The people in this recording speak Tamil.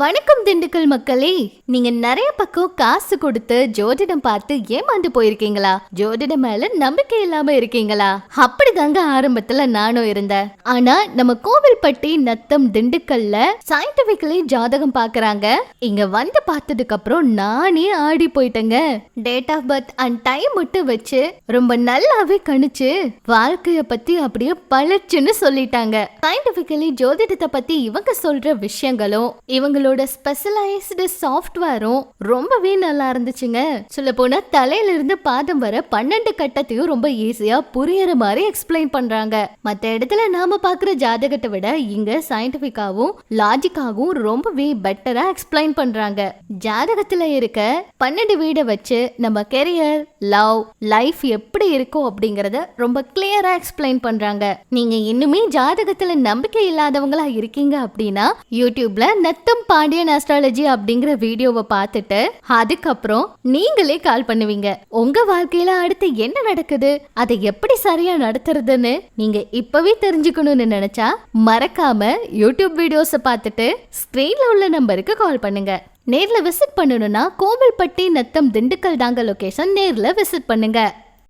வணக்கம் திண்டுக்கல் மக்களே. நீங்க நிறைய பக்கம் காசு கொடுத்து ஜோதிடம் பார்த்து ஏமாந்து போயிருக்கீங்களா? ஜோதிடம் மேல நம்பிக்கை இல்லாம இருக்கீங்களா? அப்படிதாங்க ஆரம்பத்துல நானும் இருந்தேன். ஆனா நம்ம கோவில்பட்டி நத்தம் திண்டுக்கல்ல சயின்டிபிக்கலி ஜாதகம் பாக்குறாங்க. இங்க வந்து பார்த்ததுக்கு அப்புறம் நானே ஆடி போயிட்டேங்க. Date of birth and time மட்டும் வச்சு ரொம்ப நல்லாவே கணிச்சு வாழ்க்கைய பத்தி அப்படியே பழச்சுன்னு சொல்லிட்டாங்க. சயின்டிபிக்கலி ஜோதிடத்தை பத்தி இவங்க சொல்ற விஷயங்களும் இவங்களோட ஸ்பெஷலைஸ்டு சாஃப்ட்வேரும் ரொம்பவே நல்லா இருந்துச்சுங்க. சொல்ல போனா தலையில இருந்து பாதம் வர 12 கட்டத்தையும் ரொம்ப ஈஸியா புரியற மாதிரி எக்ஸ்பிளைன் பண்றாங்க. மத்த இடத்துல நாம பாக்குற ஜாதகத்தை விட இங்க சயின்டிபிக்காவும் லாஜிக்காவும் ரொம்பவே பெட்டரா எக்ஸ்பிளைன் பண்றாங்க. ஜாதகத்துல இருக்க 12 வீட வச்சு நம்ம கெரியர், லவ், லைஃப் எப்படி இருக்கும் அப்படிங்கறத ரொம்ப கிளியரா எக்ஸ்பிளைன் பண்றாங்க. நீங்க இன்னுமே ஜாதகத்துல நம்பிக்கை இல்லாதவங்களா இருக்கீங்க அப்படின்னா யூடியூப்ல நத்தம் பாண்டியன் அஸ்ட்ராலஜி அப்படிங்கிற வீடியோவை பார்த்துட்டு அதுக்கப்புறம் நீங்களே கால் பண்ணுவீங்க. உங்க வாழ்க்கையில அடுத்து என்ன நடக்குது, அதை எப்படி சரியா நடத்துறதுன்னு நீங்க இப்பவே தெரிஞ்சுக்கணும்னு நினைச்சா மறக்காம யூடியூப் வீடியோஸை பார்த்துட்டு ஸ்கிரீன்ல உள்ள நம்பருக்கு கால் பண்ணுங்க. நேர்ல விசிட் பண்ணணும்னா கோவில்பட்டி நத்தம் திண்டுக்கல் தாங்க லொகேஷன். நேர்ல விசிட் பண்ணுங்க.